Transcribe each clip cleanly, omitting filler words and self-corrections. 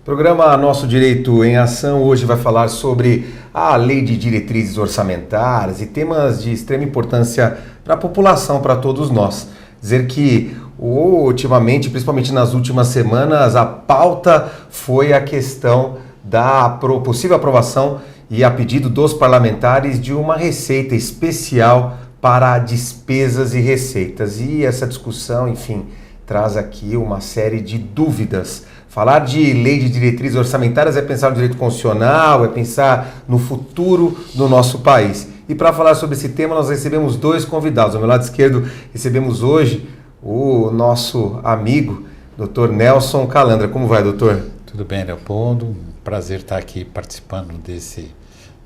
Programa Nosso Direito em Ação hoje vai falar sobre a Lei de Diretrizes Orçamentárias e temas de extrema importância para a população, para todos nós. Dizer que ultimamente, principalmente nas últimas semanas, a pauta foi a questão da possível aprovação e a pedido dos parlamentares de uma receita especial para despesas e receitas. E essa discussão, enfim, traz aqui uma série de dúvidas. Falar de lei de diretrizes orçamentárias é pensar no direito constitucional, é pensar no futuro do nosso país. E para falar sobre esse tema, nós recebemos dois convidados. Ao meu lado esquerdo, recebemos hoje o nosso amigo, Dr. Nelson Calandra. Como vai, doutor? Tudo bem, Leopoldo. Um prazer estar aqui participando desse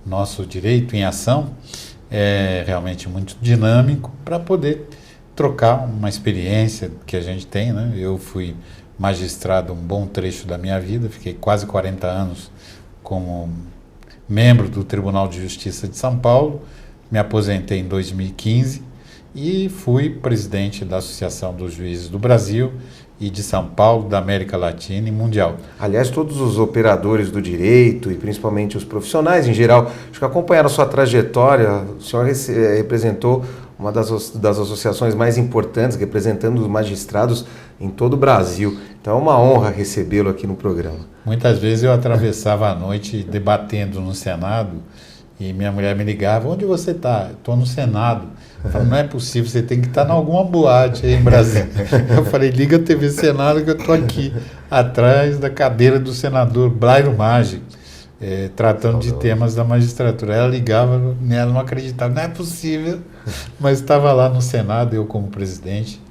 Nosso Direito em Ação. É realmente muito dinâmico para poder trocar uma experiência que a gente tem, né? Eu fui magistrado um bom trecho da minha vida, fiquei quase 40 anos como membro do Tribunal de Justiça de São Paulo, me aposentei em 2015 e fui presidente da Associação dos Juízes do Brasil e de São Paulo, da América Latina e Mundial. Aliás, todos os operadores do direito e principalmente os profissionais em geral, acho que acompanharam a sua trajetória. O senhor representou uma das associações mais importantes, representando os magistrados em todo o Brasil. Então é uma honra recebê-lo aqui no programa. Muitas vezes eu atravessava a noite debatendo no Senado e minha mulher me ligava: onde você está? Estou no Senado. Eu falei: não é possível, você tem que estar em alguma boate aí em Brasília. Eu falei: liga a TV Senado que eu estou aqui atrás da cadeira do senador Blairo Maggi, tratando de temas da magistratura. Ela ligava, ela não acreditava, não é possível, mas estava lá no Senado, eu como presidente.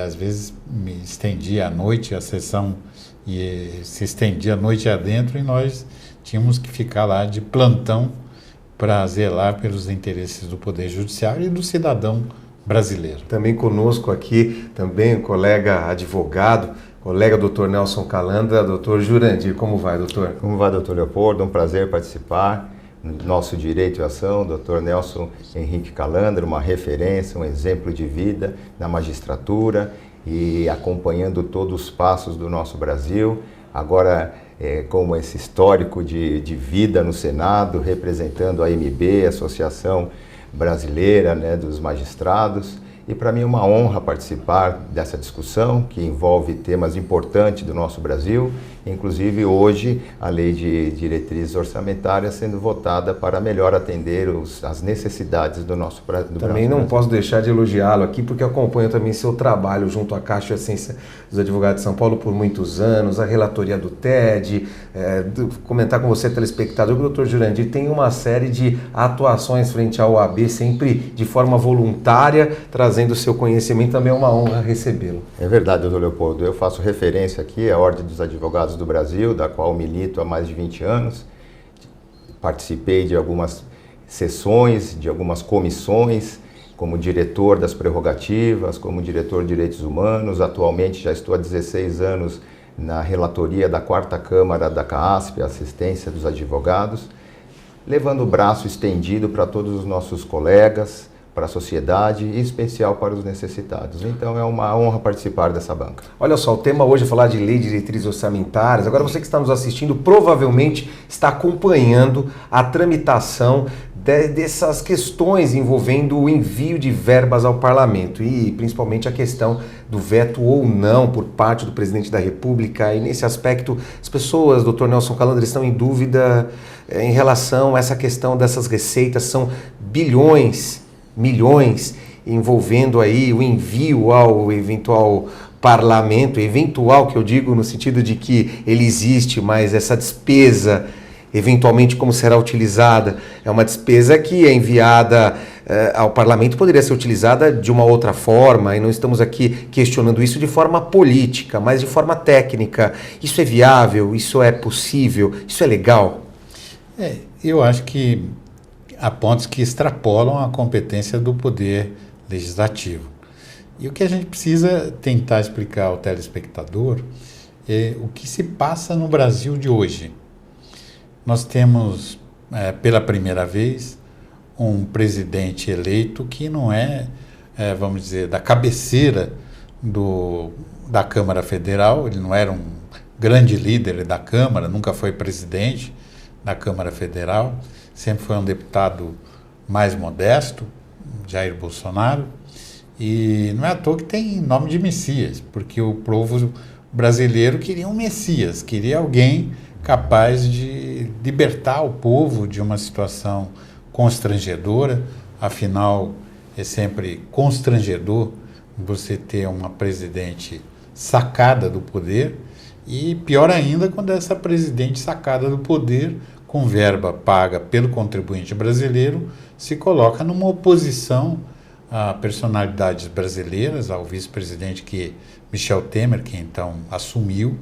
Às vezes me estendia à noite, a sessão se estendia a noite adentro e nós tínhamos que ficar lá de plantão para zelar pelos interesses do Poder Judiciário e do cidadão brasileiro. Também conosco aqui, também o colega advogado, colega doutor Nelson Calandra, doutor Jurandir. Como vai, doutor? Como vai, doutor Leopoldo? Um prazer participar. Nosso Direito e Ação, Dr. Nelson Henrique Calandra, uma referência, um exemplo de vida na magistratura e acompanhando todos os passos do nosso Brasil. Agora, como esse histórico de vida no Senado, representando a AMB, Associação Brasileira, né, dos Magistrados. E para mim é uma honra participar dessa discussão que envolve temas importantes do nosso Brasil, inclusive hoje a Lei de Diretrizes Orçamentárias sendo votada para melhor atender as necessidades do nosso Brasil. Também não posso deixar de elogiá-lo aqui, porque acompanho também seu trabalho junto à Caixa de Ciência dos Advogados de São Paulo por muitos anos, a relatoria do TED, comentar com você, telespectador, que o doutor Jurandir tem uma série de atuações frente à OAB, sempre de forma voluntária, trazendo o seu conhecimento. Também é uma honra recebê-lo. É verdade, doutor Leopoldo. Eu faço referência aqui à Ordem dos Advogados do Brasil, da qual milito há mais de 20 anos. Participei de algumas sessões, de algumas comissões, como diretor das prerrogativas, como diretor de direitos humanos. Atualmente já estou há 16 anos na relatoria da 4ª Câmara da CAASP, Assistência dos Advogados, levando o braço estendido para todos os nossos colegas, para a sociedade e em especial para os necessitados. Então é uma honra participar dessa banca. Olha só, o tema hoje é falar de lei de diretrizes orçamentárias. Agora você que está nos assistindo provavelmente está acompanhando a tramitação dessas questões envolvendo o envio de verbas ao parlamento e principalmente a questão do veto ou não por parte do presidente da República. E nesse aspecto as pessoas, doutor Nelson Calandra, estão em dúvida em relação a essa questão dessas receitas. São bilhões, milhões, envolvendo aí o envio ao eventual parlamento, eventual que eu digo no sentido de que ele existe, mas essa despesa, eventualmente como será utilizada, é uma despesa que é enviada ao parlamento, poderia ser utilizada de uma outra forma, e não estamos aqui questionando isso de forma política, mas de forma técnica. Isso é viável? Isso é possível? Isso é legal? Eu acho que há pontos que extrapolam a competência do Poder Legislativo. E o que a gente precisa tentar explicar ao telespectador é o que se passa no Brasil de hoje. Nós temos, pela primeira vez, um presidente eleito que não vamos dizer, da cabeceira da Câmara Federal. Ele não era um grande líder da Câmara, nunca foi presidente da Câmara Federal, sempre foi um deputado mais modesto, Jair Bolsonaro, e não é à toa que tem nome de Messias, porque o povo brasileiro queria um Messias, queria alguém capaz de libertar o povo de uma situação constrangedora. Afinal, é sempre constrangedor você ter uma presidente sacada do poder, e pior ainda quando essa presidente sacada do poder, com verba paga pelo contribuinte brasileiro, se coloca numa oposição a personalidades brasileiras, ao vice-presidente Michel Temer, que então assumiu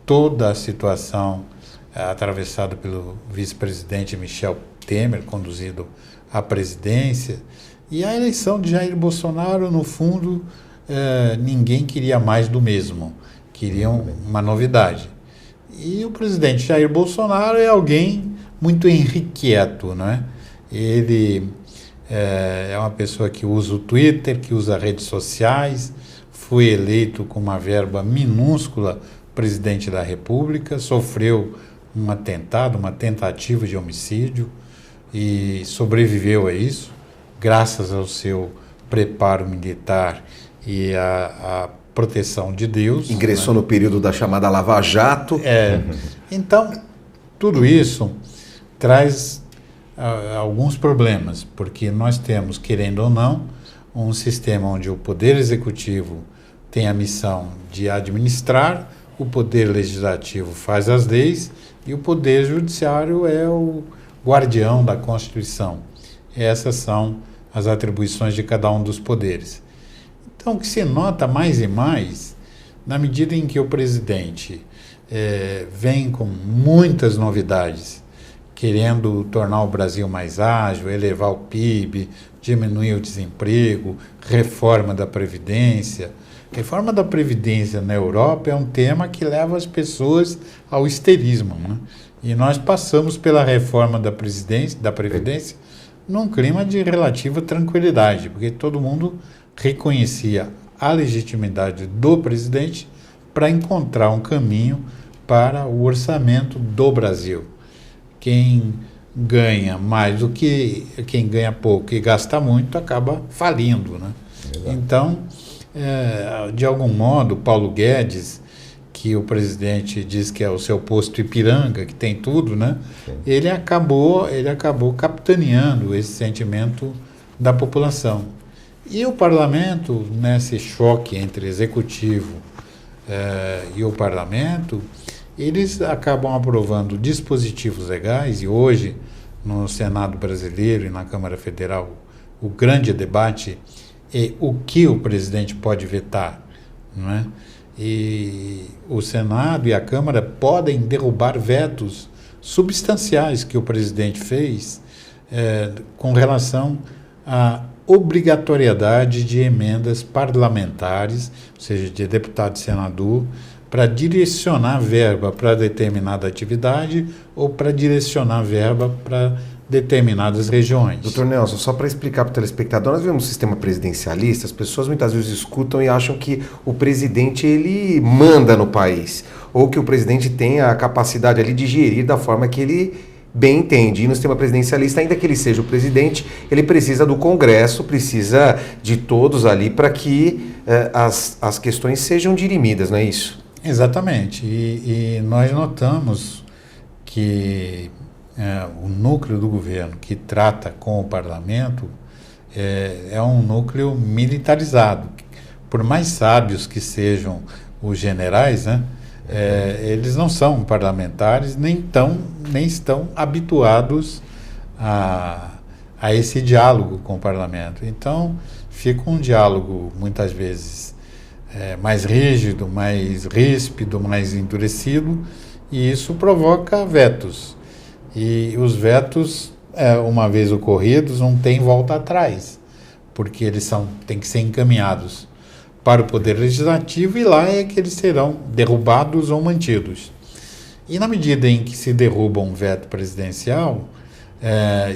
toda a situação atravessada pelo vice-presidente Michel Temer, conduzido à presidência. E a eleição de Jair Bolsonaro, no fundo, ninguém queria mais do mesmo, queriam uma novidade. E o presidente Jair Bolsonaro é alguém muito irrequieto, né? Ele é uma pessoa que usa o Twitter, que usa redes sociais, foi eleito com uma verba minúscula presidente da República, sofreu um atentado, uma tentativa de homicídio e sobreviveu a isso, graças ao seu preparo militar e à proteção de Deus. Ingressou, né, no período da chamada Lava Jato. Então, tudo isso traz alguns problemas, porque nós temos, querendo ou não, um sistema onde o Poder Executivo tem a missão de administrar, o Poder Legislativo faz as leis e o Poder Judiciário é o guardião da Constituição. Essas são as atribuições de cada um dos poderes. Então, o que se nota mais e mais, na medida em que o presidente vem com muitas novidades, querendo tornar o Brasil mais ágil, elevar o PIB, diminuir o desemprego, reforma da Previdência. Reforma da Previdência na Europa é um tema que leva as pessoas ao histerismo, né? E nós passamos pela reforma da Previdência num clima de relativa tranquilidade, porque todo mundo reconhecia a legitimidade do presidente para encontrar um caminho para o orçamento do Brasil. Quem ganha mais do que quem ganha pouco e gasta muito acaba falindo, né? Então, de algum modo, Paulo Guedes, que o presidente diz que é o seu posto Ipiranga, que tem tudo, né? Ele acabou capitaneando esse sentimento da população. E o parlamento, nesse choque entre executivo e o parlamento, eles acabam aprovando dispositivos legais, e hoje, no Senado brasileiro e na Câmara Federal, o grande debate é o que o presidente pode vetar, não é? E o Senado e a Câmara podem derrubar vetos substanciais que o presidente fez com relação à obrigatoriedade de emendas parlamentares, ou seja, de deputado e senador, para direcionar verba para determinada atividade ou para direcionar verba para determinadas regiões. Doutor Nelson, só para explicar para o telespectador, nós vivemos um sistema presidencialista, as pessoas muitas vezes escutam e acham que o presidente ele manda no país, ou que o presidente tem a capacidade ali de gerir da forma que ele bem entende. E no sistema presidencialista, ainda que ele seja o presidente, ele precisa do Congresso, precisa de todos ali para que as questões sejam dirimidas, não é isso? Exatamente. E nós notamos que o núcleo do governo que trata com o parlamento é um núcleo militarizado. Por mais sábios que sejam os generais, né, eles não são parlamentares, nem estão habituados a esse diálogo com o parlamento. Então, fica um diálogo, muitas vezes, mais rígido, mais ríspido, mais endurecido, e isso provoca vetos. E os vetos, uma vez ocorridos, não tem volta atrás, porque eles têm que ser encaminhados para o Poder Legislativo, e lá é que eles serão derrubados ou mantidos. E na medida em que se derruba um veto presidencial,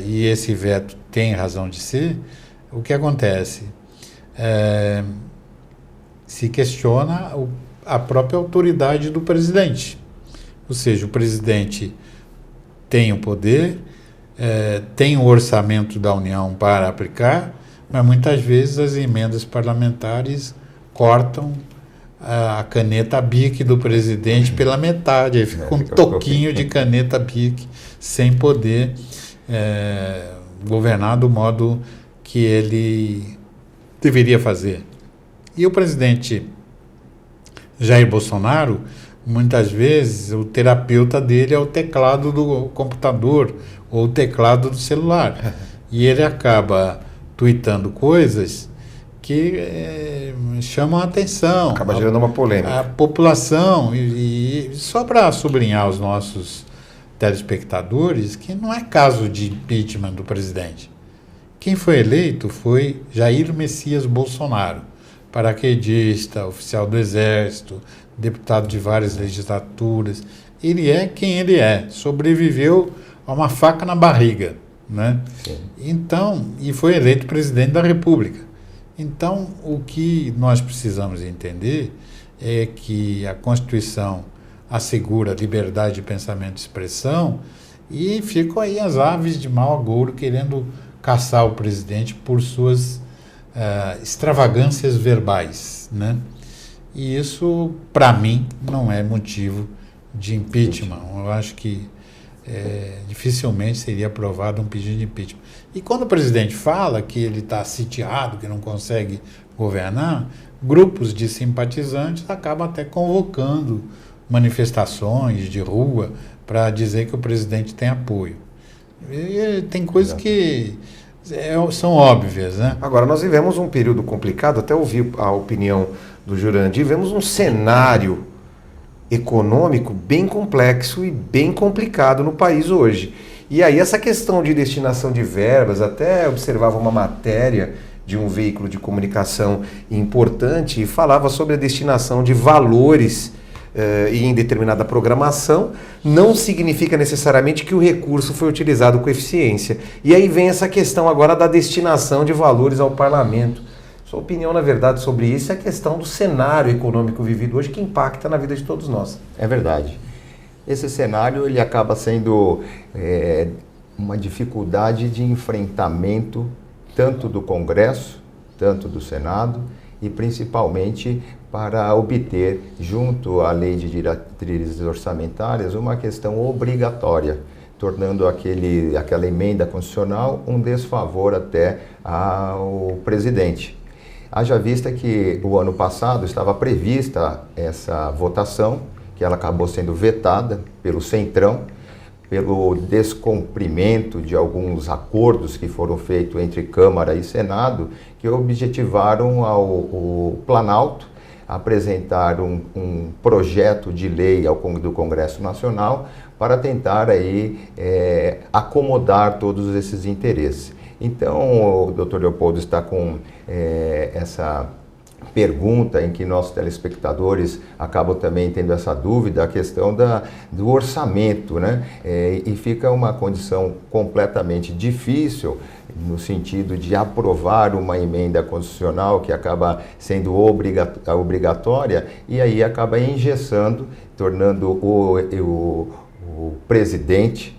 e esse veto tem razão de ser, o que acontece? Se questiona a própria autoridade do presidente. Ou seja, o presidente tem o poder, tem o orçamento da União para aplicar, mas muitas vezes as emendas parlamentares cortam a caneta BIC do presidente pela metade, aí fica um toquinho de caneta BIC sem poder governar do modo que ele deveria fazer. E o presidente Jair Bolsonaro, muitas vezes, o terapeuta dele é o teclado do computador ou o teclado do celular. E ele acaba tuitando coisas que chamam a atenção. Acaba gerando uma polêmica. A população, e só para sublinhar os nossos telespectadores, que não é caso de impeachment do presidente. Quem foi eleito foi Jair Messias Bolsonaro, paraquedista, oficial do Exército, deputado de várias legislaturas. Ele é quem ele é, sobreviveu a uma faca na barriga, né? Sim. Então, e foi eleito presidente da República. Então, o que nós precisamos entender é que a Constituição assegura liberdade de pensamento e expressão, e ficam aí as aves de mau agouro querendo caçar o presidente por suas extravagâncias verbais, né? E isso, para mim, não é motivo de impeachment. Eu acho que dificilmente seria aprovado um pedido de impeachment. E quando o presidente fala que ele está sitiado, que não consegue governar, grupos de simpatizantes acabam até convocando manifestações de rua para dizer que o presidente tem apoio. E tem coisas que são óbvias, né? Agora, nós vivemos um período complicado, até ouvi a opinião do Jurandir, vivemos um cenário econômico bem complexo e bem complicado no país hoje. E aí essa questão de destinação de verbas, até observava uma matéria de um veículo de comunicação importante e falava sobre a destinação de valores em determinada programação, não significa necessariamente que o recurso foi utilizado com eficiência. E aí vem essa questão agora da destinação de valores ao parlamento. Sua opinião, na verdade, sobre isso é a questão do cenário econômico vivido hoje que impacta na vida de todos nós. É verdade. Esse cenário ele acaba sendo uma dificuldade de enfrentamento tanto do Congresso, tanto do Senado e principalmente para obter, junto à Lei de Diretrizes Orçamentárias, uma questão obrigatória, tornando aquela emenda constitucional um desfavor até ao presidente. Haja vista que o ano passado estava prevista essa votação, que ela acabou sendo vetada pelo Centrão, pelo descumprimento de alguns acordos que foram feitos entre Câmara e Senado, que objetivaram ao Planalto apresentar um projeto de lei do Congresso Nacional para tentar aí acomodar todos esses interesses. Então, o Dr. Leopoldo está com essa pergunta em que nossos telespectadores acabam também tendo essa dúvida, a questão do orçamento, né? E fica uma condição completamente difícil no sentido de aprovar uma emenda constitucional que acaba sendo obrigatória e aí acaba engessando, tornando o presidente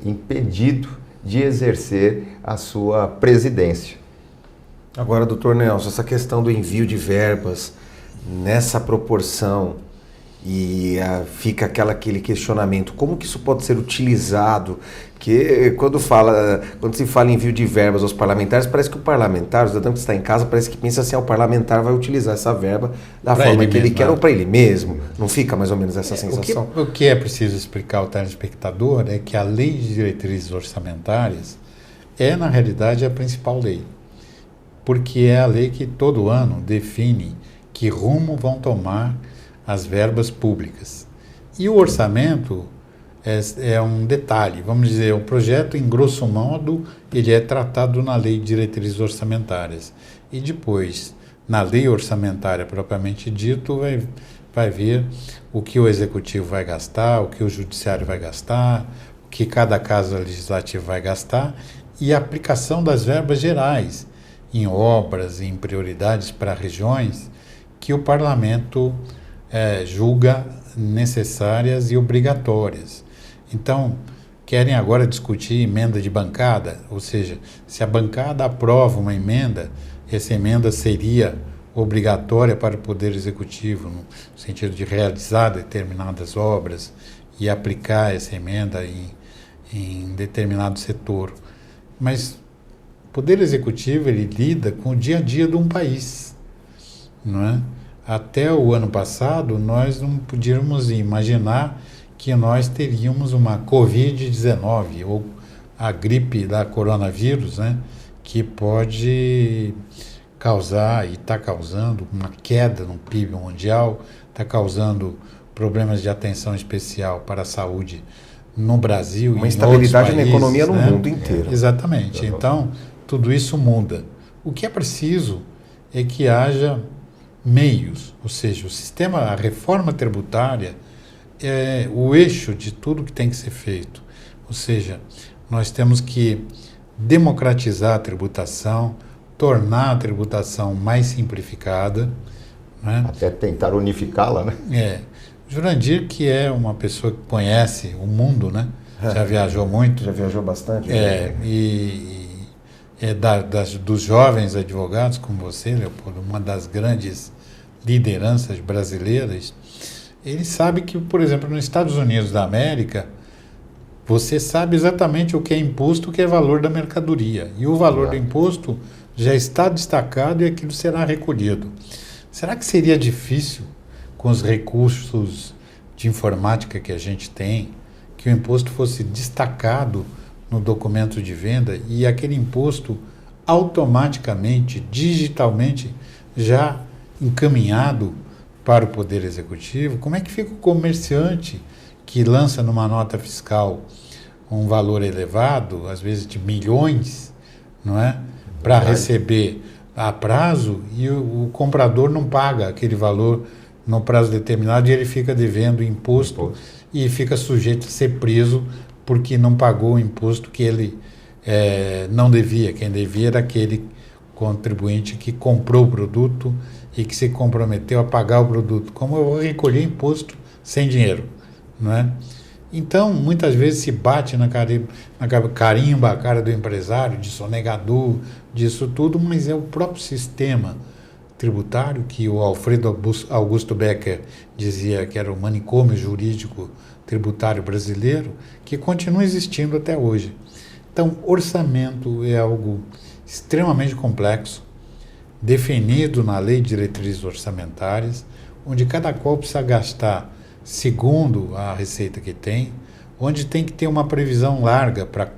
impedido de exercer a sua presidência. Agora, doutor Nelson, essa questão do envio de verbas nessa proporção e fica aquele questionamento, como que isso pode ser utilizado? Que quando se fala em envio de verbas aos parlamentares, parece que o parlamentar, o cidadão que está em casa, parece que pensa assim, o parlamentar vai utilizar essa verba da forma que ele quer ou para ele mesmo. Não fica mais ou menos essa sensação? O que é preciso explicar ao telespectador é que a Lei de Diretrizes Orçamentárias na realidade, a principal lei. Porque é a lei que todo ano define que rumo vão tomar as verbas públicas. E o orçamento é um detalhe, vamos dizer, o projeto, em grosso modo, ele é tratado na Lei de Diretrizes Orçamentárias. E depois, na Lei Orçamentária propriamente dito, vai ver o que o Executivo vai gastar, o que o Judiciário vai gastar, o que cada Casa Legislativa vai gastar, e a aplicação das verbas gerais, em obras, em prioridades para regiões, que o parlamento julga necessárias e obrigatórias. Então, querem agora discutir emenda de bancada, ou seja, se a bancada aprova uma emenda, essa emenda seria obrigatória para o Poder Executivo, no sentido de realizar determinadas obras e aplicar essa emenda em determinado setor. Mas o Poder Executivo, ele lida com o dia a dia de um país, não é? Até o ano passado, nós não podíamos imaginar que nós teríamos uma Covid-19, ou a gripe da coronavírus, né, que pode causar, e está causando, uma queda no PIB mundial, está causando problemas de atenção especial para a saúde no Brasil e em outros países. Uma instabilidade na economia no mundo inteiro. Exatamente. Então, tudo isso muda. O que é preciso é que haja meios, ou seja, a reforma tributária é o eixo de tudo que tem que ser feito. Ou seja, nós temos que democratizar a tributação, tornar a tributação mais simplificada, né? Até tentar unificá-la, né? Jurandir, que é uma pessoa que conhece o mundo, né? Já viajou muito. Já viajou bastante. Dos jovens advogados como você, Leopoldo, uma das grandes lideranças brasileiras, ele sabe que, por exemplo, nos Estados Unidos da América, você sabe exatamente o que é imposto, o que é valor da mercadoria. E o valor do imposto já está destacado e aquilo será recolhido. Será que seria difícil, com os recursos de informática que a gente tem, que o imposto fosse destacado no documento de venda e aquele imposto automaticamente, digitalmente, já encaminhado para o Poder Executivo? Como é que fica o comerciante que lança numa nota fiscal um valor elevado, às vezes de milhões, não é? Para receber a prazo, e o comprador não paga aquele valor no prazo determinado e ele fica devendo imposto e fica sujeito a ser preso porque não pagou o imposto que ele não devia. Quem devia era aquele contribuinte que comprou o produto e que se comprometeu a pagar o produto. Como eu vou recolher imposto sem dinheiro, não é? Então, muitas vezes se bate carimba a cara do empresário, de sonegador, disso tudo, mas é o próprio sistema tributário, que o Alfredo Augusto Becker dizia que era o manicômio jurídico tributário brasileiro, que continua existindo até hoje. Então, orçamento é algo extremamente complexo, definido na Lei de Diretrizes Orçamentárias, onde cada qual precisa gastar segundo a receita que tem, onde tem que ter uma previsão larga para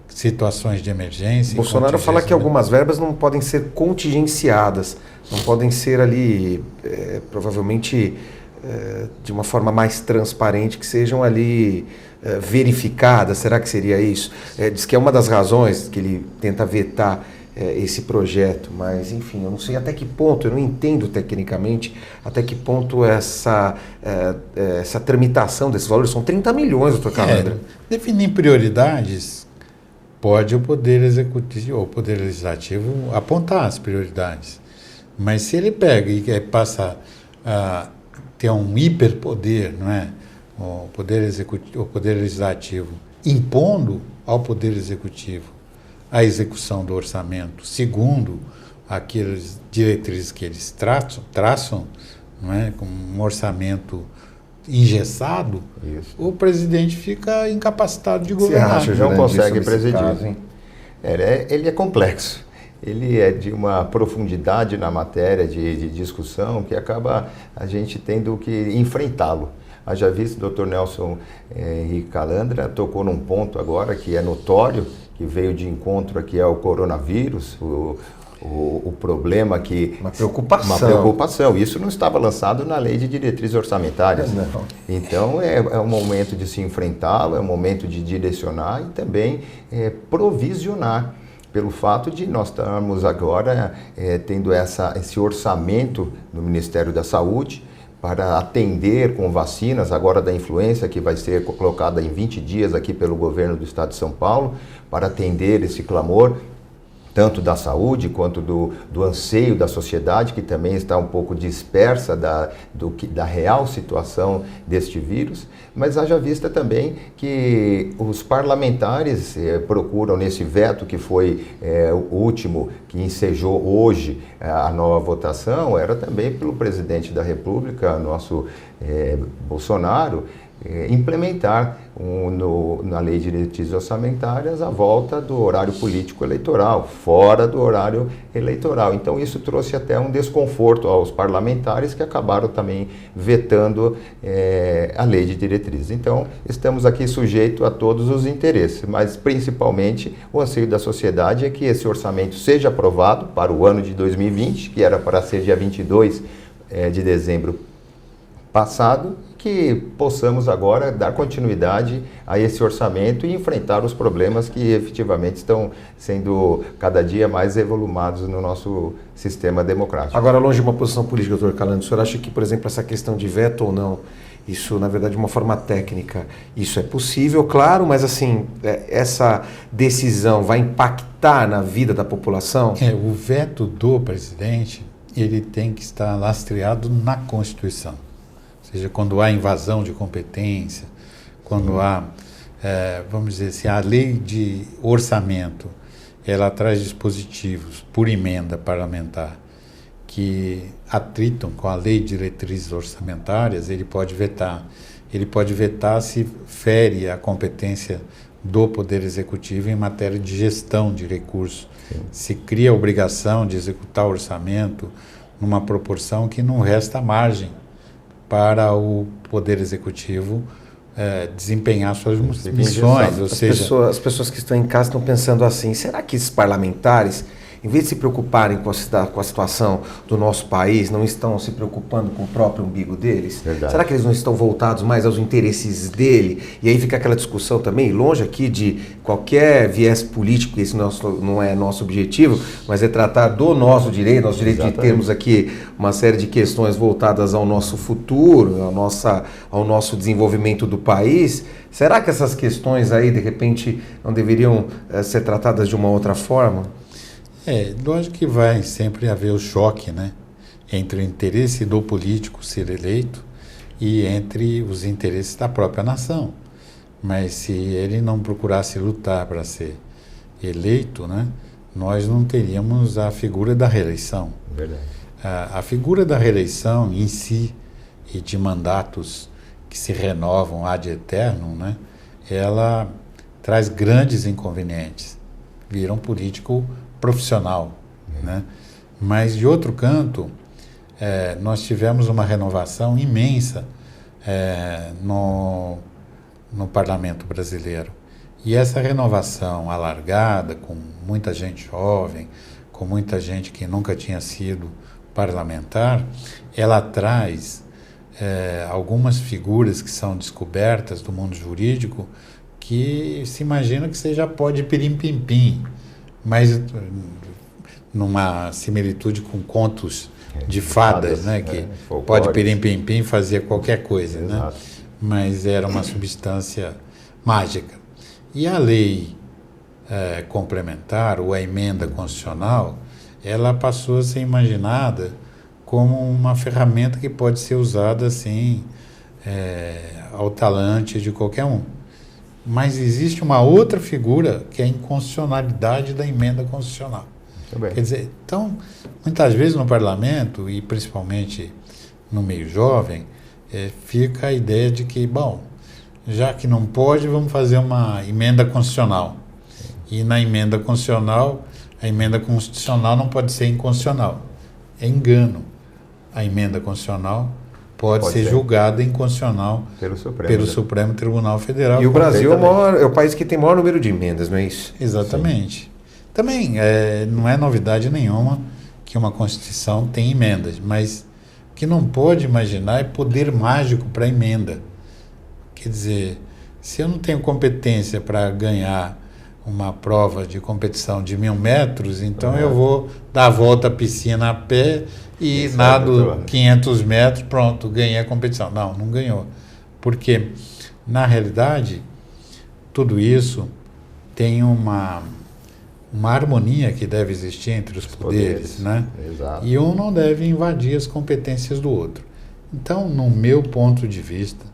situações de emergência. Bolsonaro fala que algumas verbas não podem ser contingenciadas, não podem ser ali, provavelmente, de uma forma mais transparente, que sejam ali verificadas. Será que seria isso? Diz que é uma das razões que ele tenta vetar esse projeto, mas enfim, eu não sei até que ponto, eu não entendo tecnicamente até que ponto essa tramitação desses valores, são 30 milhões, doutor Calandra. Definir prioridades, pode o Poder Executivo ou o Poder Legislativo apontar as prioridades, mas se ele pega e passa a ter um hiperpoder, não é? O Poder Legislativo impondo ao Poder Executivo a execução do orçamento segundo aquelas diretrizes que eles traçam, não é? Com um orçamento engessado, o presidente fica incapacitado de governar. Você acha, não consegue presidir. Ele é complexo. Ele é de uma profundidade na matéria de discussão que acaba a gente tendo que enfrentá-lo. Haja visto, o Dr. Nelson Henrique Calandra tocou num ponto agora que é notório, que veio de encontro aqui ao coronavírus, o problema que... Uma preocupação. Uma preocupação. Isso não estava lançado na Lei de Diretrizes Orçamentárias. Não. Então, é um momento de se enfrentá-lo, é um momento de direcionar e também provisionar, pelo fato de nós estarmos agora tendo esse orçamento no Ministério da Saúde para atender com vacinas agora da influenza, que vai ser colocada em 20 dias aqui pelo governo do Estado de São Paulo, para atender esse clamor. tanto da saúde quanto do anseio da sociedade, que também está um pouco dispersa da real situação deste vírus, mas haja vista também que os parlamentares procuram, nesse veto que foi o último, que ensejou hoje a nova votação, era também pelo presidente da República, nosso Bolsonaro, implementar na Lei de Diretrizes Orçamentárias a volta do horário político eleitoral, fora do horário eleitoral. Então isso trouxe até um desconforto aos parlamentares, que acabaram também vetando a Lei de Diretrizes. Então estamos aqui sujeitos a todos os interesses, mas principalmente o anseio da sociedade é que esse orçamento seja aprovado para o ano de 2020, que era para ser dia 22 de dezembro passado, que possamos agora dar continuidade a esse orçamento e enfrentar os problemas que efetivamente estão sendo cada dia mais evolumados no nosso sistema democrático. Agora, longe de uma posição política, doutor Calandro, o senhor acha que, por exemplo, essa questão de veto ou não, isso, na verdade, de uma forma técnica, isso é possível, claro, mas assim, essa decisão vai impactar na vida da população? O veto do presidente, ele tem que estar lastreado na Constituição. Ou seja, quando há invasão de competência, quando há, vamos dizer assim, a lei de orçamento, ela traz dispositivos por emenda parlamentar que atritam com a lei de diretrizes orçamentárias, ele pode vetar. Ele pode vetar se fere a competência do Poder Executivo em matéria de gestão de recursos. Sim. Se cria a obrigação de executar o orçamento numa proporção que não resta margem para o Poder Executivo desempenhar suas missões. Ou seja, as pessoas que estão em casa estão pensando assim, será que esses parlamentares, em vez de se preocuparem com a situação do nosso país, não estão se preocupando com o próprio umbigo deles? Verdade. Será que eles não estão voltados mais aos interesses dele? E aí fica aquela discussão também, longe aqui de qualquer viés político, esse não é nosso objetivo, mas é tratar do nosso direito de termos aqui uma série de questões voltadas ao nosso futuro, ao nosso desenvolvimento do país. Será que essas questões aí, de repente, não deveriam ser tratadas de uma outra forma? Lógico que vai sempre haver o choque, né, entre o interesse do político ser eleito e entre os interesses da própria nação. Mas se ele não procurasse lutar para ser eleito, né, nós não teríamos a figura da reeleição. Verdade. A figura da reeleição em si e de mandatos que se renovam ad eternum, né, ela traz grandes inconvenientes. Vira um político profissional, né? Mas de outro canto, nós tivemos uma renovação imensa no parlamento brasileiro, e essa renovação alargada, com muita gente jovem, com muita gente que nunca tinha sido parlamentar, ela traz algumas figuras que são descobertas do mundo jurídico que se imagina que você já pode pirim-pim-pim, mas numa similitude com contos de fadas, né, que pode pirim-pim-pim fazer qualquer coisa, né? Mas era uma substância mágica. E a lei complementar, ou a emenda constitucional, ela passou a ser imaginada como uma ferramenta que pode ser usada assim, ao talante de qualquer um. Mas existe uma outra figura, que é a inconstitucionalidade da emenda constitucional. Quer dizer, então, muitas vezes no parlamento, e principalmente no meio jovem, fica a ideia de que, bom, já que não pode, vamos fazer uma emenda constitucional. E na emenda constitucional, a emenda constitucional não pode ser inconstitucional. É engano. A emenda constitucional pode ser julgada inconstitucional pelo Supremo Tribunal Federal. E o Brasil é o país que tem o maior número de emendas, não é isso? Exatamente. Sim. Também não é novidade nenhuma que uma Constituição tem emendas, mas o que não pode imaginar é poder mágico para emenda. Quer dizer, se eu não tenho competência para ganhar uma prova de competição de 1.000 metros, então eu vou dar a volta à piscina a pé e nado 500 metros, pronto, ganhei a competição. Não ganhou. Porque, na realidade, tudo isso tem um uma harmonia que deve existir entre os poderes, né? Exato. E um não deve invadir as competências do outro. Então, no meu ponto de vista,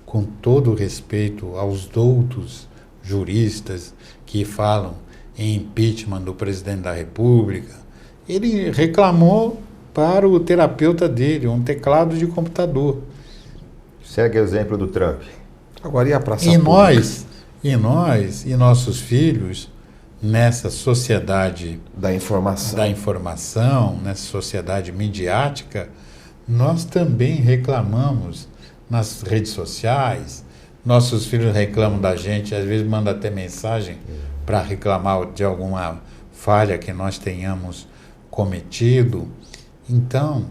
com todo o respeito aos doutos juristas que falam em impeachment do presidente da República, ele reclamou para o terapeuta dele um teclado de computador. Segue o exemplo do Trump. Agora e a praça E pública? nós e nossos filhos, nessa sociedade Da informação. nessa sociedade midiática, nós também reclamamos nas redes sociais. Nossos filhos reclamam da gente, às vezes mandam até mensagem para reclamar de alguma falha que nós tenhamos cometido. Então,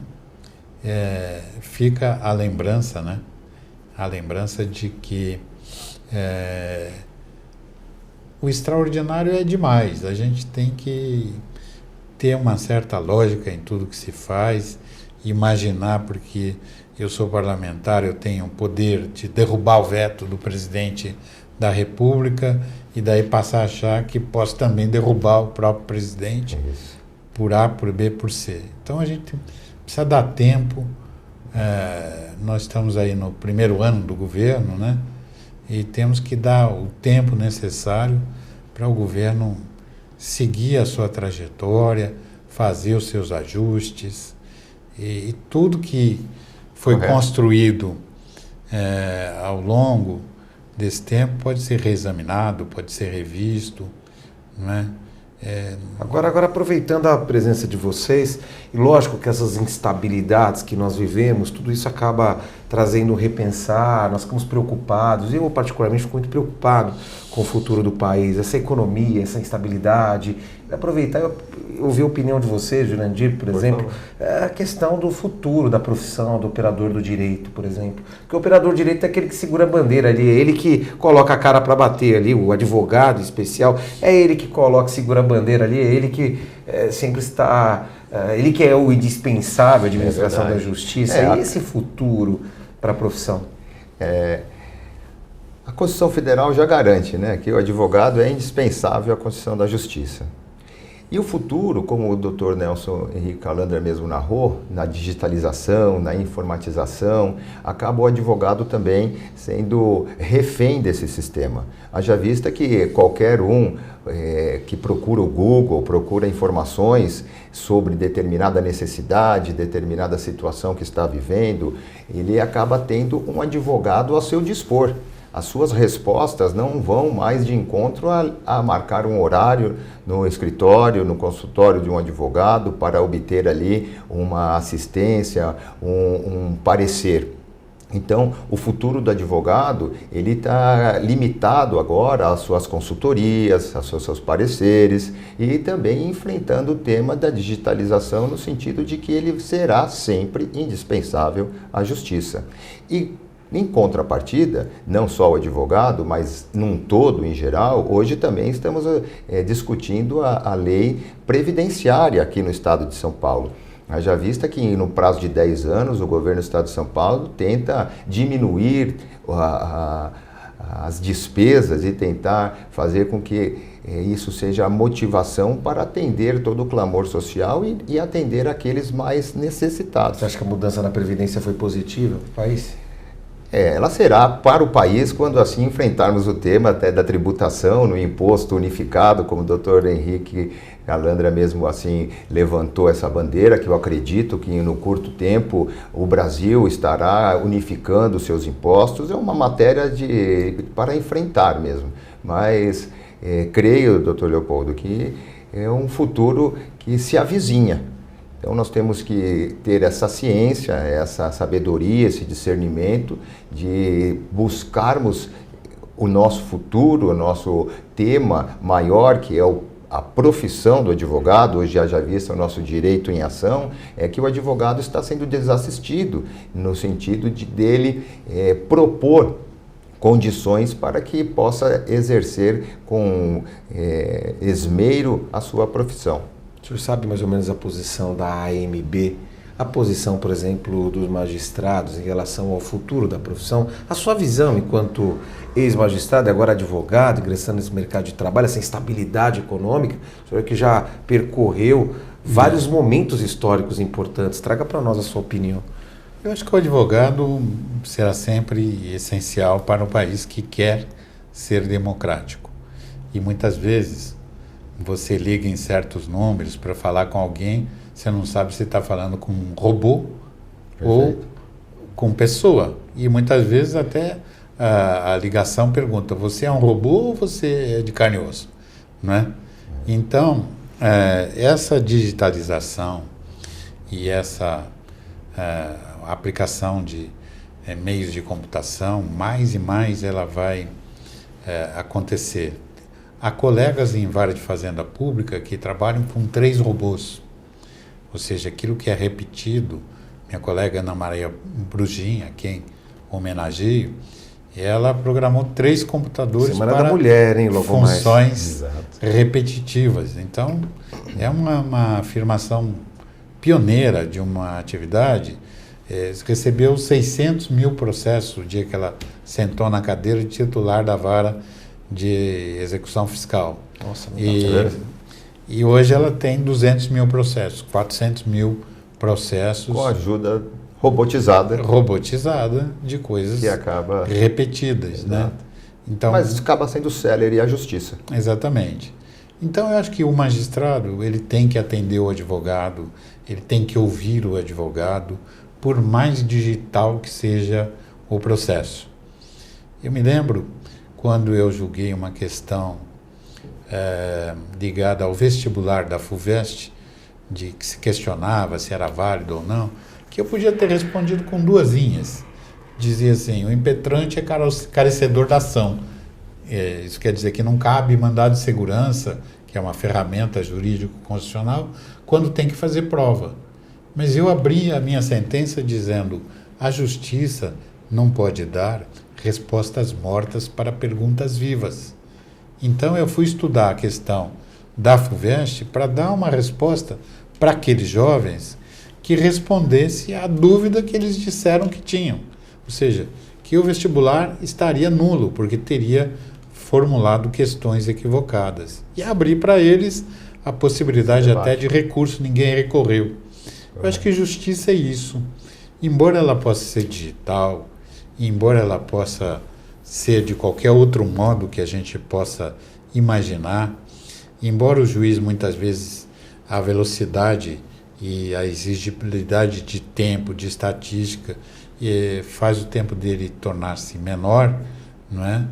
fica a lembrança, né? A lembrança de que o extraordinário é demais. A gente tem que ter uma certa lógica em tudo que se faz, imaginar, porque eu sou parlamentar, eu tenho o poder de derrubar o veto do presidente da República e daí passar a achar que posso também derrubar o próprio presidente por A, por B, por C. Então a gente precisa dar tempo. Nós estamos aí no primeiro ano do governo, né? E temos que dar o tempo necessário para o governo seguir a sua trajetória, fazer os seus ajustes e tudo que foi construído ao longo desse tempo pode ser reexaminado, pode ser revisto, né? Agora, aproveitando a presença de vocês, e lógico que essas instabilidades que nós vivemos, tudo isso acaba trazendo um repensar, nós ficamos preocupados, eu particularmente fico muito preocupado com o futuro do país, essa economia, essa instabilidade. Aproveitar e ouvir a opinião de vocês, Jurandir, por exemplo, a questão do futuro da profissão do operador do direito, por exemplo. Porque o operador do direito é aquele que segura a bandeira ali, é ele que coloca a cara para bater ali, o advogado especial, é ele que coloca, segura a bandeira ali, é ele que sempre está, ele que é o indispensável à administração da justiça. E esse futuro para a profissão? A Constituição Federal já garante, né, que o advogado é indispensável à Constituição da Justiça. E o futuro, como o Dr. Nelson Henrique Calandra mesmo narrou, na digitalização, na informatização, acaba o advogado também sendo refém desse sistema. Haja vista que qualquer um que procura o Google, procura informações sobre determinada necessidade, determinada situação que está vivendo, ele acaba tendo um advogado ao seu dispor. As suas respostas não vão mais de encontro a marcar um horário no escritório, no consultório de um advogado para obter ali uma assistência, um parecer. Então, o futuro do advogado, ele está limitado agora às suas consultorias, aos seus pareceres e também enfrentando o tema da digitalização no sentido de que ele será sempre indispensável à justiça. E em contrapartida, não só o advogado, mas num todo, em geral, hoje também estamos discutindo a lei previdenciária aqui no estado de São Paulo. Já vista que no prazo de 10 anos o governo do estado de São Paulo tenta diminuir as despesas e tentar fazer com que isso seja a motivação para atender todo o clamor social e atender aqueles mais necessitados. Você acha que a mudança na Previdência foi positiva para o país? Ela será para o país quando assim enfrentarmos o tema até da tributação no imposto unificado, como o doutor Henrique Calandra mesmo assim levantou essa bandeira, que eu acredito que no curto tempo o Brasil estará unificando seus impostos. É uma matéria para enfrentar mesmo, mas creio, doutor Leopoldo, que é um futuro que se avizinha. Então nós temos que ter essa ciência, essa sabedoria, esse discernimento de buscarmos o nosso futuro, o nosso tema maior, que é a profissão do advogado. Hoje já vista o nosso direito em ação, é que o advogado está sendo desassistido no sentido dele propor condições para que possa exercer com esmero a sua profissão. O senhor sabe mais ou menos a posição da AMB, a posição, por exemplo, dos magistrados em relação ao futuro da profissão, a sua visão enquanto ex-magistrado e agora advogado, ingressando nesse mercado de trabalho, essa instabilidade econômica, o senhor que já percorreu vários momentos históricos importantes. Traga para nós a sua opinião. Eu acho que o advogado será sempre essencial para um país que quer ser democrático. E muitas vezes você liga em certos números para falar com alguém, você não sabe se está falando com um robô ou com pessoa. E muitas vezes até a ligação pergunta, você é um robô ou você é de carne e osso? Não é? Então, essa digitalização e essa aplicação de meios de computação, mais e mais ela vai acontecer. Há colegas em vara de fazenda pública que trabalham com 3 robôs, ou seja, aquilo que é repetido. Minha colega Ana Maria Brugin, a quem homenageio, ela programou 3 computadores Semana para da Mulher, hein, logo funções repetitivas. Então, é uma afirmação pioneira de uma atividade. Recebeu 600 mil processos o dia que ela sentou na cadeira de titular da vara de execução fiscal. Nossa, e hoje ela tem 200 mil processos, 400 mil processos. Com a ajuda robotizada De coisas que acaba repetidas, né? Então, mas acaba sendo célere a justiça. Exatamente. Então eu acho que o magistrado ele tem que atender o advogado, ele tem que ouvir o advogado, por mais digital que seja o processo. Eu me lembro quando eu julguei uma questão ligada ao vestibular da FUVEST, de que se questionava se era válido ou não, que eu podia ter respondido com 2 linhas. Dizia assim, o impetrante é carecedor da ação. Isso quer dizer que não cabe mandado de segurança, que é uma ferramenta jurídico-constitucional, quando tem que fazer prova. Mas eu abri a minha sentença dizendo, a justiça não pode dar respostas mortas para perguntas vivas. Então eu fui estudar a questão da FUVEST para dar uma resposta para aqueles jovens que respondesse à dúvida que eles disseram que tinham. Ou seja, que o vestibular estaria nulo, porque teria formulado questões equivocadas. E abri para eles a possibilidade até de recurso, ninguém recorreu. Eu acho que justiça é isso. Embora ela possa ser digital, embora ela possa ser de qualquer outro modo que a gente possa imaginar, embora o juiz muitas vezes a velocidade e a exigibilidade de tempo, de estatística, faz o tempo dele tornar-se menor, não é?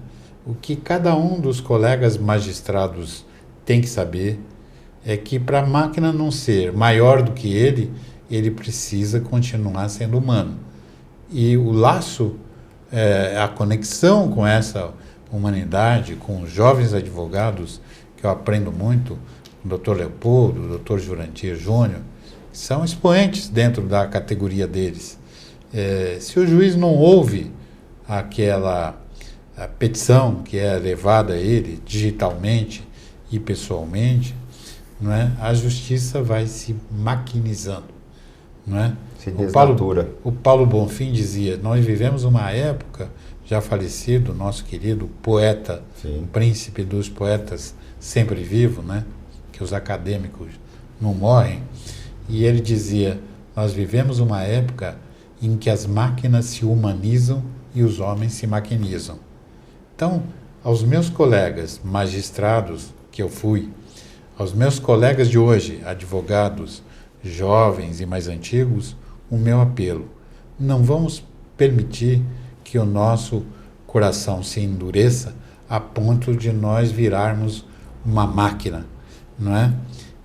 O que cada um dos colegas magistrados tem que saber é que para a máquina não ser maior do que ele precisa continuar sendo humano. E o laço, a conexão com essa humanidade, com os jovens advogados, que eu aprendo muito, o Dr. Leopoldo, o Dr. Jurandir Júnior, são expoentes dentro da categoria deles. Se o juiz não ouve aquela petição que é levada a ele digitalmente e pessoalmente, não é? A justiça vai se maquinizando, não é? Se desnatura. O Paulo Bonfim dizia, nós vivemos uma época, já falecido, nosso querido poeta, príncipe dos poetas sempre vivo, né? Que os acadêmicos não morrem, e ele dizia, nós vivemos uma época em que as máquinas se humanizam e os homens se maquinizam. Então, aos meus colegas magistrados que eu fui, aos meus colegas de hoje, advogados, jovens e mais antigos, o meu apelo, não vamos permitir que o nosso coração se endureça a ponto de nós virarmos uma máquina, não é?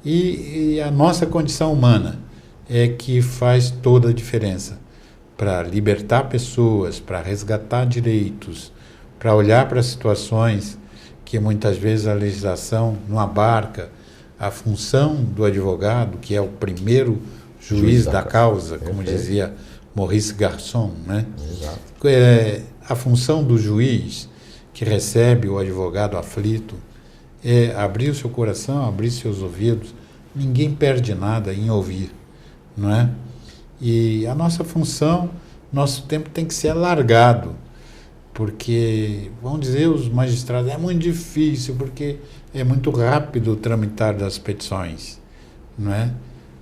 E a nossa condição humana é que faz toda a diferença para libertar pessoas, para resgatar direitos, para olhar para situações que muitas vezes a legislação não abarca, a função do advogado, que é o primeiro juiz da causa, como dizia Maurice Garçon, né? Exato. A função do juiz que recebe o advogado aflito é abrir o seu coração, abrir seus ouvidos. Ninguém perde nada em ouvir, não é? E a nossa função, nosso tempo tem que ser alargado, porque, vão dizer os magistrados, é muito difícil, porque é muito rápido o tramitar das petições, não é?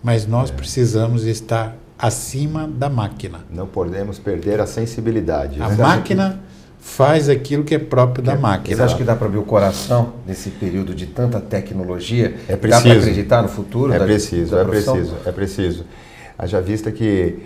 Mas nós precisamos estar acima da máquina. Não podemos perder a sensibilidade. A né? máquina faz aquilo que é próprio da máquina. Você acha que dá para abrir o coração nesse período de tanta tecnologia? É preciso. Dá para acreditar no futuro? É da profissão? é preciso. Haja vista que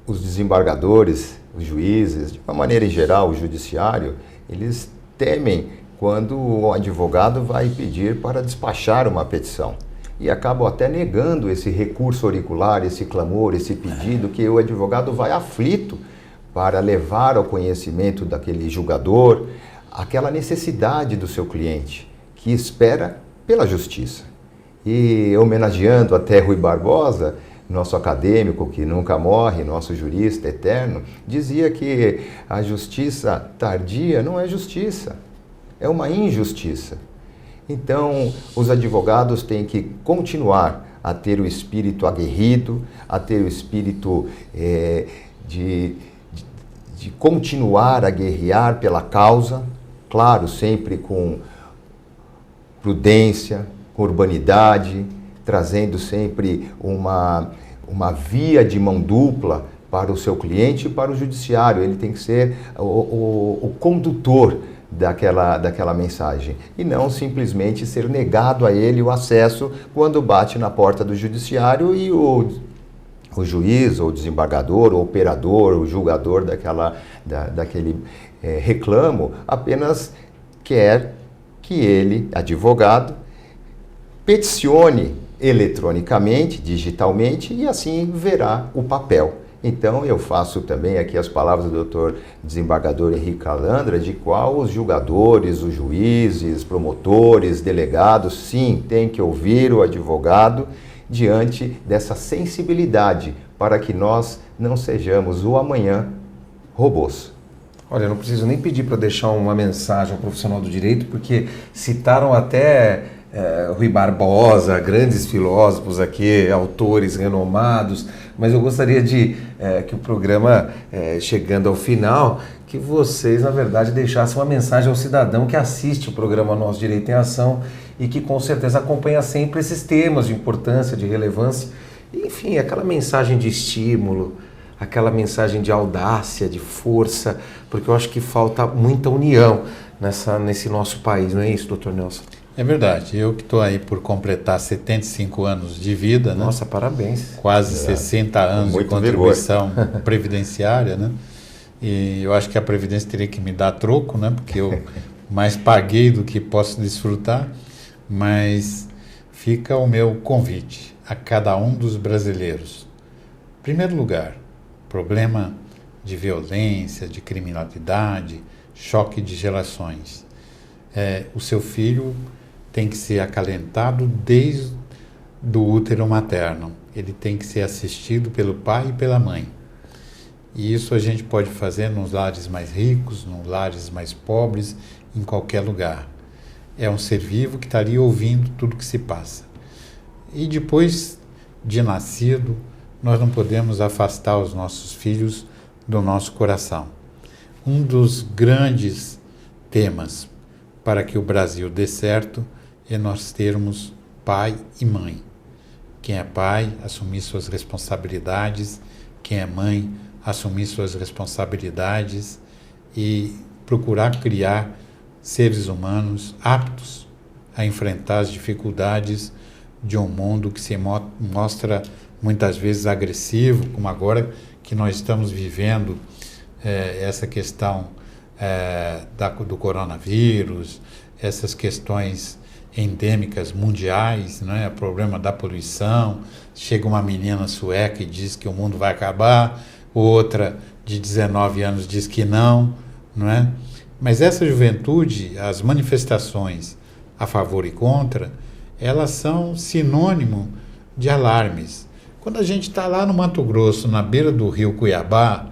os desembargadores, os juízes, de uma maneira em geral, o judiciário, eles temem quando o advogado vai pedir para despachar uma petição. E acabam até negando esse recurso auricular, esse clamor, esse pedido, que o advogado vai aflito para levar ao conhecimento daquele julgador aquela necessidade do seu cliente, que espera pela justiça. E homenageando até Rui Barbosa, nosso acadêmico que nunca morre, nosso jurista eterno, dizia que a justiça tardia não é justiça, é uma injustiça. Então, os advogados têm que continuar a ter o espírito aguerrido, a ter o espírito de continuar a guerrear pela causa, claro, sempre com prudência, com urbanidade, trazendo sempre uma via de mão dupla para o seu cliente e para o judiciário. Ele tem que ser o condutor daquela mensagem e não simplesmente ser negado a ele o acesso quando bate na porta do judiciário e o juiz, ou desembargador, ou operador, o julgador daquele reclamo apenas quer que ele, advogado, peticione eletronicamente, digitalmente, e assim verá o papel. Então, eu faço também aqui as palavras do Dr. desembargador Henrique Calandra, de qual os julgadores, os juízes, promotores, delegados, sim, tem que ouvir o advogado diante dessa sensibilidade, para que nós não sejamos o amanhã robôs. Olha, eu não preciso nem pedir para deixar uma mensagem ao profissional do direito, porque citaram até Rui Barbosa, grandes filósofos aqui, autores renomados, mas eu gostaria de que o programa, chegando ao final, que vocês, na verdade, deixassem uma mensagem ao cidadão que assiste o programa Nosso Direito em Ação e que com certeza acompanha sempre esses temas de importância, de relevância, enfim, aquela mensagem de estímulo, aquela mensagem de audácia, de força, porque eu acho que falta muita união nesse nosso país, não é isso, doutor Nelson? É verdade, eu que estou aí por completar 75 anos de vida, né? Nossa, parabéns. Quase 60 anos de contribuição previdenciária, né? E eu acho que a Previdência teria que me dar troco, né? Porque eu mais paguei do que posso desfrutar, mas fica o meu convite a cada um dos brasileiros. Em primeiro lugar, problema de violência, de criminalidade, choque de gerações. O seu filho tem que ser acalentado desde o útero materno. Ele tem que ser assistido pelo pai e pela mãe. E isso a gente pode fazer nos lares mais ricos, nos lares mais pobres, em qualquer lugar. É um ser vivo que está ali ouvindo tudo que se passa. E depois de nascido, nós não podemos afastar os nossos filhos do nosso coração. Um dos grandes temas para que o Brasil dê certo é nós termos pai e mãe. Quem é pai, assumir suas responsabilidades. Quem é mãe, assumir suas responsabilidades e procurar criar seres humanos aptos a enfrentar as dificuldades de um mundo que se mostra muitas vezes agressivo, como agora que nós estamos vivendo essa questão do coronavírus, essas questões endêmicas mundiais, né? O problema da poluição. Chega uma menina sueca e diz que o mundo vai acabar, outra de 19 anos diz que não, não é? Mas essa juventude, as manifestações a favor e contra, elas são sinônimo de alarmes. Quando a gente está lá no Mato Grosso, na beira do rio Cuiabá,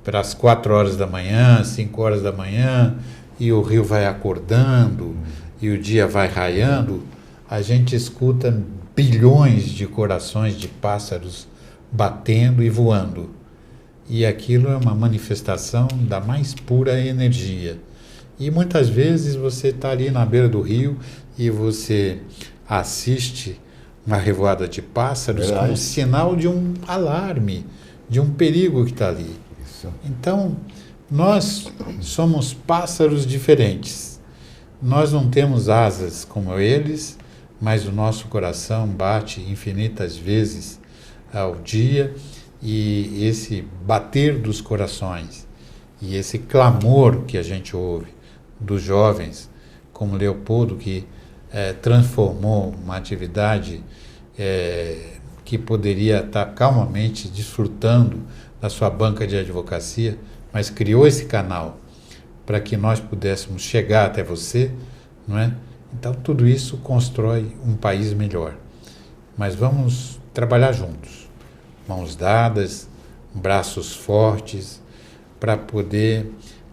para as 4 horas da manhã, 5 horas da manhã, e o rio vai acordando, e o dia vai raiando, a gente escuta bilhões de corações de pássaros batendo e voando. E aquilo é uma manifestação da mais pura energia. E muitas vezes você está ali na beira do rio e você assiste uma revoada de pássaros como sinal de um alarme, de um perigo que está ali. Isso. Então, nós somos pássaros diferentes. Nós não temos asas como eles, mas o nosso coração bate infinitas vezes ao dia, e esse bater dos corações e esse clamor que a gente ouve dos jovens, como Leopoldo, que transformou uma atividade que poderia estar calmamente desfrutando da sua banca de advocacia, mas criou esse canal para que nós pudéssemos chegar até você, não é? Então, tudo isso constrói um país melhor. Mas vamos trabalhar juntos, mãos dadas, braços fortes, para poder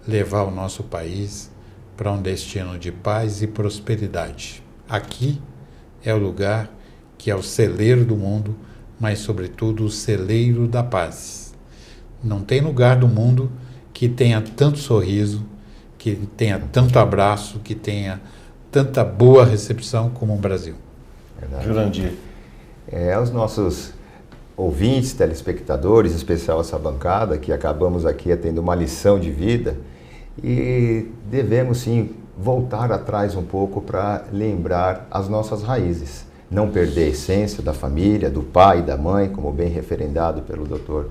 levar o nosso país para um destino de paz e prosperidade. Aqui é o lugar que é o celeiro do mundo, mas, sobretudo, o celeiro da paz. Não tem lugar do mundo que tenha tanto sorriso, que tenha tanto abraço, que tenha tanta boa recepção como o Brasil. Verdade. Jurandir. Os nossos ouvintes, telespectadores, em especial essa bancada, que acabamos aqui tendo uma lição de vida, e devemos sim voltar atrás um pouco para lembrar as nossas raízes. Não perder a essência da família, do pai e da mãe, como bem referendado pelo doutor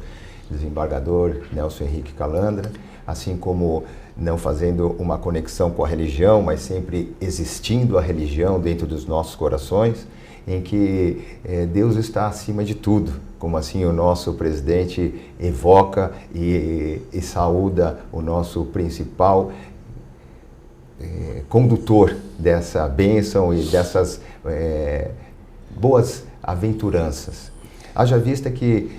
desembargador Nelson Henrique Calandra, assim como não fazendo uma conexão com a religião, mas sempre existindo a religião dentro dos nossos corações, em que Deus está acima de tudo, como assim o nosso presidente evoca e saúda o nosso principal condutor dessa bênção e dessas boas aventuranças. Haja vista que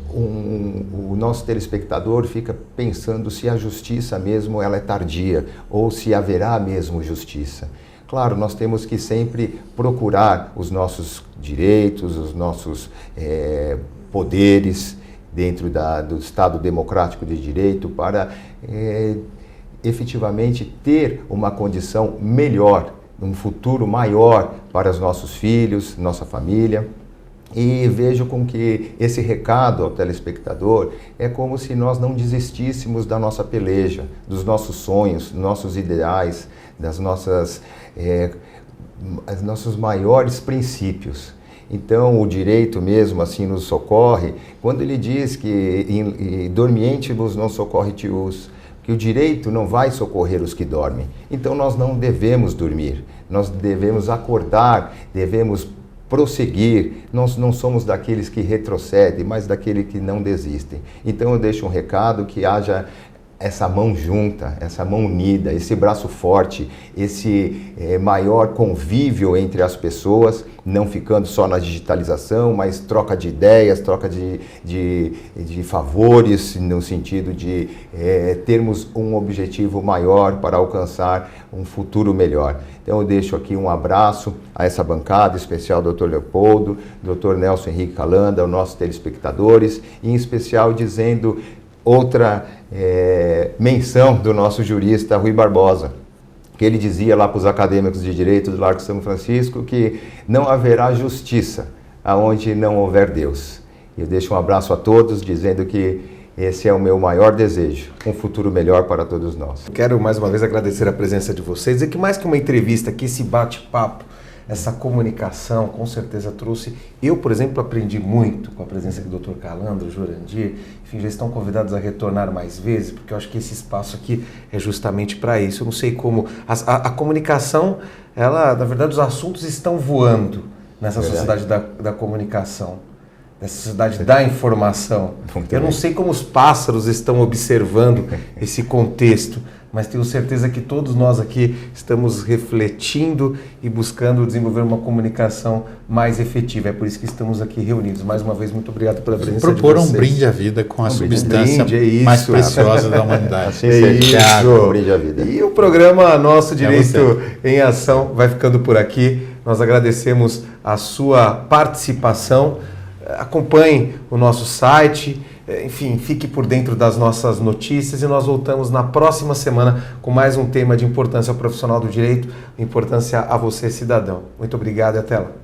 o nosso telespectador fica pensando se a justiça mesmo ela é tardia ou se haverá mesmo justiça. Claro, nós temos que sempre procurar os nossos direitos, os nossos poderes dentro do Estado democrático de direito para efetivamente ter uma condição melhor, um futuro maior para os nossos filhos, nossa família. E vejo com que esse recado ao telespectador é como se nós não desistíssemos da nossa peleja, dos nossos sonhos, dos nossos ideais, das nossas nossos maiores princípios. Então, o direito mesmo assim nos socorre, quando ele diz que dormientibus não socorritius, que o direito não vai socorrer os que dormem. Então, nós não devemos dormir, nós devemos acordar, devemos prosseguir. Nós não somos daqueles que retrocedem, mas daqueles que não desistem. Então, eu deixo um recado que haja essa mão junta, essa mão unida, esse braço forte, esse maior convívio entre as pessoas, não ficando só na digitalização, mas troca de ideias, troca de favores, no sentido de termos um objetivo maior para alcançar um futuro melhor. Então eu deixo aqui um abraço a essa bancada, em especial ao Dr. Leopoldo, Dr. Nelson Henrique Calandra, aos nossos telespectadores, e em especial dizendo outra menção do nosso jurista Rui Barbosa, que ele dizia lá para os acadêmicos de direito do Largo São Francisco que não haverá justiça aonde não houver Deus. E eu deixo um abraço a todos, dizendo que esse é o meu maior desejo, um futuro melhor para todos nós. Quero mais uma vez agradecer a presença de vocês, e que mais que uma entrevista, que esse bate-papo, essa comunicação, com certeza trouxe... Eu, por exemplo, aprendi muito com a presença do Dr. Calandra, Jurandir, enfim, já estão convidados a retornar mais vezes, porque eu acho que esse espaço aqui é justamente para isso. Eu não sei como... A comunicação, ela, na verdade, os assuntos estão voando nessa sociedade da comunicação, nessa sociedade da informação. Eu não sei como os pássaros estão observando esse contexto, mas tenho certeza que todos nós aqui estamos refletindo e buscando desenvolver uma comunicação mais efetiva. É por isso que estamos aqui reunidos. Mais uma vez, muito obrigado pela presença de vocês. Propor um brinde à vida com a substância mais preciosa da humanidade. Assim seja, um brinde à vida. E o programa Nosso Direito em Ação vai ficando por aqui. Nós agradecemos a sua participação. acompanhe o nosso site, enfim, fique por dentro das nossas notícias e nós voltamos na próxima semana com mais um tema de importância ao profissional do direito, importância a você, cidadão. Muito obrigado e até lá.